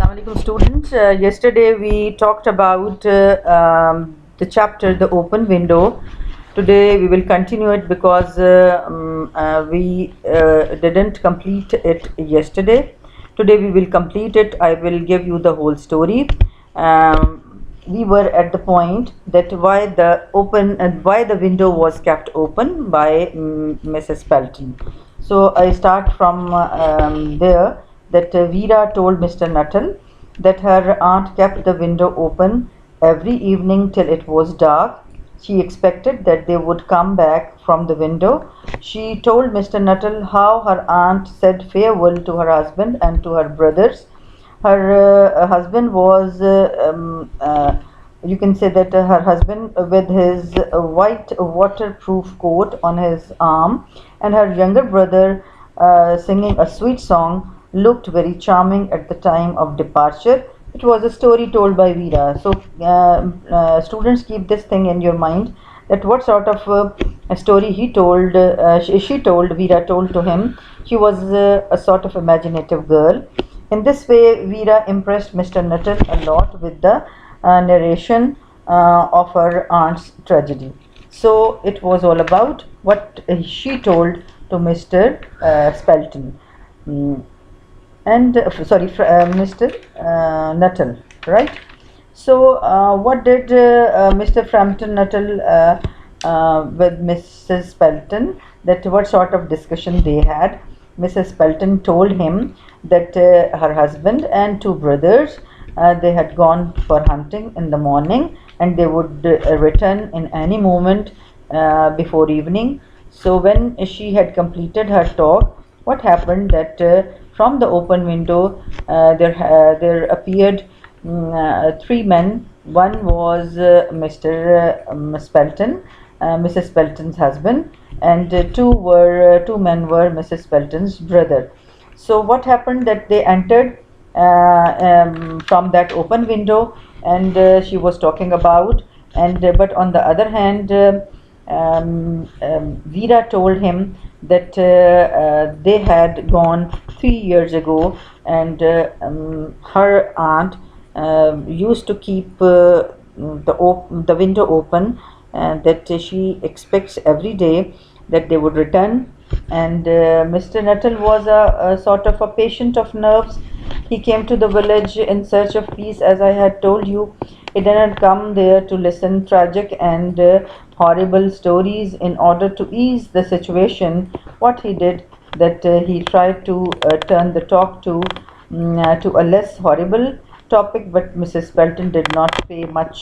Assalamualaikum students. Yesterday we talked about the chapter The Open Window. Today we will continue it because we didn't complete it yesterday. Today we will complete it. I will give you the whole story. We were at the point that why the window was kept open by Mrs. Pelton. So I start from there that Veera told Mr. Nuttall that her aunt kept the window open every evening till it was dark. She expected that they would come back from the window. She told Mr. Nuttall how her aunt said farewell to her husband and to her brothers. Her husband was you can say that her husband with his white waterproof coat on his arm, and her younger brother singing a sweet song, looked very charming at the time of departure. It was a story told by Veera. So students, keep this thing in your mind, that what sort of a story he told, she told, Veera told to him. She was a sort of imaginative girl. In this way, Veera impressed Mr. Nuttall a lot with the narration of her aunt's tragedy. So it was all about what she told to Mr. Spelton. Mr. Nuttall, right? So, what did Mr. Frampton Nuttall with Mrs. Pelton? That what sort of discussion they had? Mrs. Pelton told him that her husband and two brothers they had gone for hunting in the morning, and they would return in any moment before evening. So when she had completed her talk, what happened that from the open window there appeared three men. One was Mr. Spelton, Mrs. Spelton's husband, and two men were Mrs. Spelton's brother. So what happened that they entered from that open window, and she was talking about, and but on the other hand, Veera told him that they had gone 3 years ago, and her aunt used to keep the window open, and that she expects every day that they would return. And Mr. Nuttall was a sort of a patient of nerves. He came to the village in search of peace, as I had told you. He didn't come there to listen tragic and horrible stories in order to ease the situation. What he did, that he tried to turn the talk to a less horrible topic, but Mrs. Pelton did not pay much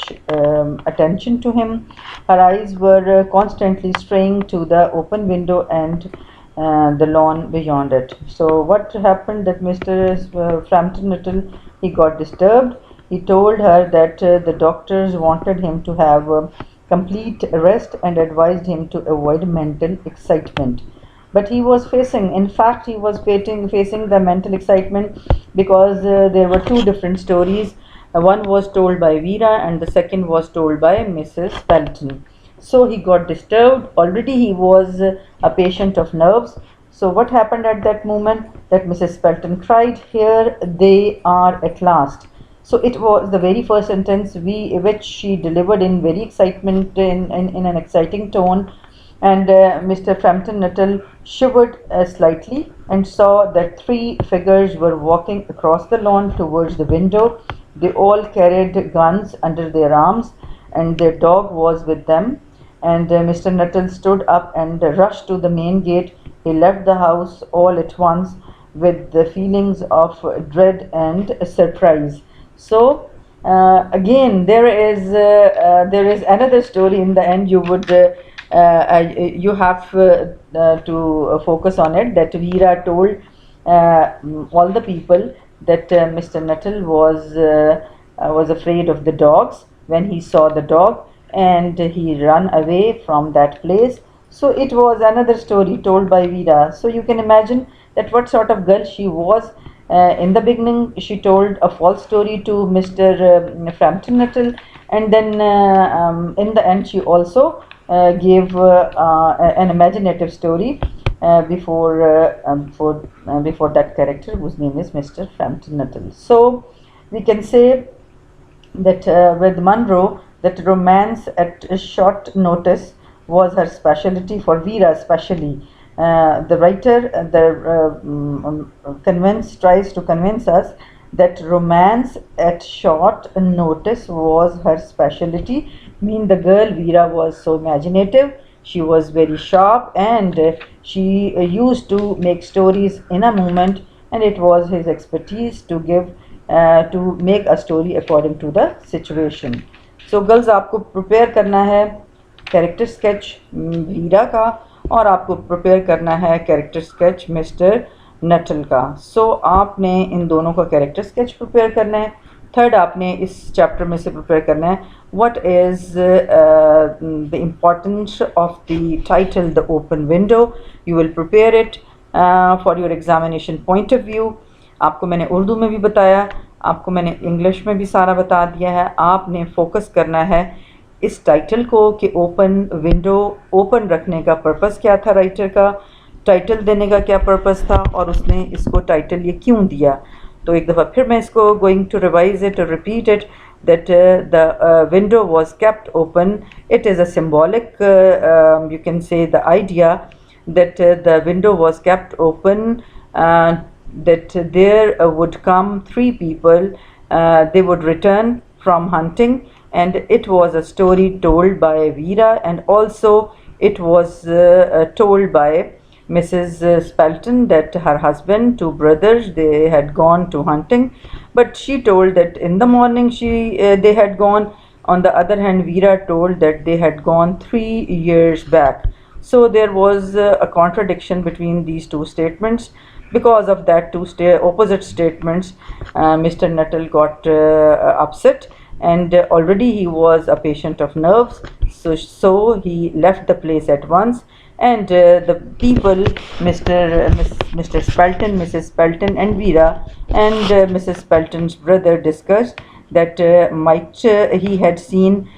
attention to him. Her eyes were constantly straying to the open window and the lawn beyond it. So what happened that Mr. Frampton Nuttall, he got disturbed. He told her that the doctors wanted him to have complete rest and advised him to avoid mental excitement. But he was facing, in fact, he was facing the mental excitement because there were two different stories. One was told by Veera and the second was told by Mrs. Pelton. So he got disturbed. Already he was a patient of nerves. So what happened at that moment, that Mrs. Pelton cried, "Here they are at last." So it was the very first sentence which she delivered in very excitement, in an exciting tone. And Mr. Frampton Nuttall shivered slightly and saw that three figures were walking across the lawn towards the window. They all carried guns under their arms, and their dog was with them. And Mr. Nuttall stood up and rushed to the main gate. He left the house all at once with the feelings of dread and surprise. So again, there is another story. In the end, you would you have to focus on it. That Veera told all the people that Mr. Nuttall was afraid of the dogs when he saw the dog, and he ran away from that place. So it was another story told by Veera. So you can imagine that what sort of girl she was. In the beginning, she told a false story to Mr. Frampton Nuttall, and then in the end, she also gave an imaginative story before that character, whose name is Mr. Frampton Nuttall. So we can say that with Monroe, that romance at a short notice was her specialty, for Veera especially. The writer tries to convince us that romance at short notice was her specialty. Mean the girl Veera was so imaginative, she was very sharp, and she used to make stories in a moment, and it was his expertise to make a story according to the situation. So girls, आपको prepare करना है character sketch वीरा का, और आपको prepare करना है character sketch mister Nuttall का. सो आपने इन दोनों का कैरेक्टर स्केच प्रिपेयर करना है. थर्ड, आपने इस चैप्टर में से प्रिपेयर करना है what is the importance of the title the open window. You will prepare it for your examination point of view. आपको मैंने उर्दू में भी बताया, आपको मैंने इंग्लिश में भी सारा बता दिया है. आपने फोकस करना है इस टाइटल को कि ओपन विंडो ओपन रखने का पर्पस क्या था, राइटर का टाइटल देने का क्या पर्पस था, और उसने इसको टाइटल ये क्यों दिया. तो एक दफ़ा फिर मैं इसको गोइंग टू रिवाइज इट और repeat it that the window was kept open. It is a symbolic, you can say, the idea that the window was kept open, that there would come three people, they would return from hunting, and it was a story told by Veera, and also it was told by Mrs. Spelton, that her husband, two brothers, they had gone to hunting, but she told that in the morning they had gone. On the other hand, Veera told that they had gone 3 years back. So there was a contradiction between these two statements. Because of that opposite statements, Mr. Nuttall got upset, and already he was a patient of nerves, so he left the place at once. And the people, Mr. Spelton, Mrs. Spelton, and Veera, and Mrs. Spelton's brother discussed that might he had seen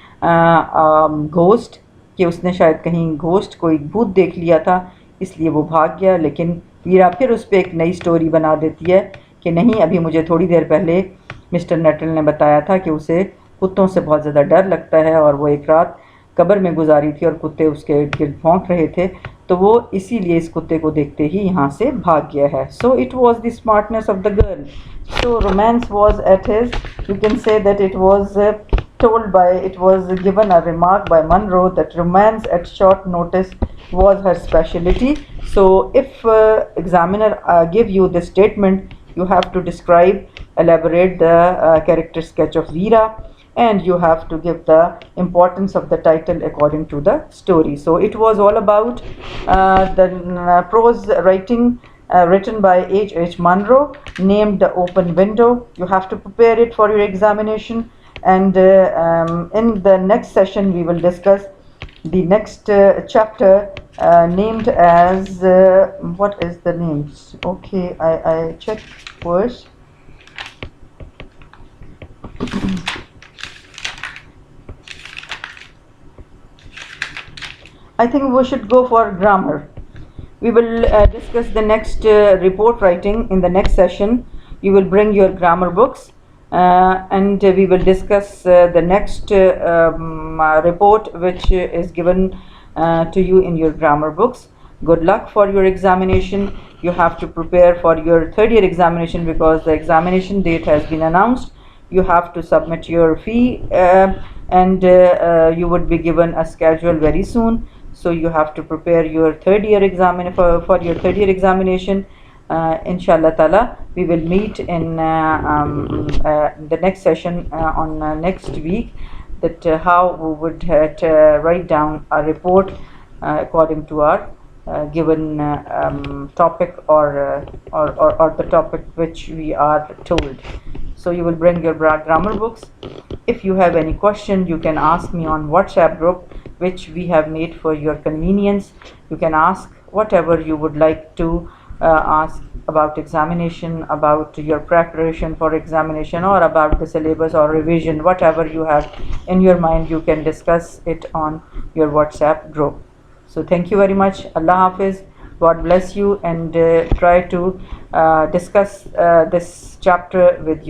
ghost, कि उसने शायद कहीं ghost कोई भूत देख लिया था, इसलिए वो भाग गया. लेकिन वीरा फिर उस पर एक नई स्टोरी बना देती है कि नहीं, अभी मुझे थोड़ी देर पहले मिस्टर नटल ने बताया था कि उसे कुत्तों से बहुत ज़्यादा डर लगता है, और वो एक रात कब्र में गुजारी थी और कुत्ते उसके इर्द गिर्द भौंक रहे थे, तो वो इसीलिए इस कुत्ते को देखते ही यहाँ से भाग गया है. So it was the smartness of the girl. So romance was at his, you can say that it was given a remark by Monroe that romance at short notice was her specialty. So if examiner give you this statement, you have to elaborate the character sketch of Veera, and you have to give the importance of the title according to the story. So it was all about the prose writing written by H. Monroe, named The Open Window. You have to prepare it for your examination, and in the next session we will discuss the next chapter named as what is the name? Okay, I check first. I think we should go for grammar. We will discuss the next report writing in the next session. You will bring your grammar books, and we will discuss the next report which is given to you in your grammar books. Good luck for your examination. You have to prepare for your third year examination because the examination date has been announced. You have to submit your fee, and you would be given a schedule very soon. So you have to prepare your third year for your third year examination. Inshallah ta'ala, we will meet in the next session on next week, that how we would write down a report according to our given topic, or the topic which we are told. So you will bring your grammar books. If you have any question, you can ask me on WhatsApp group which we have made for your convenience. You can ask whatever you would like to ask about examination, about your preparation for examination, or about the syllabus or revision. Whatever you have in your mind, you can discuss it on your WhatsApp group. So thank you very much. Allah Hafiz. God bless you, and try to discuss this chapter with you.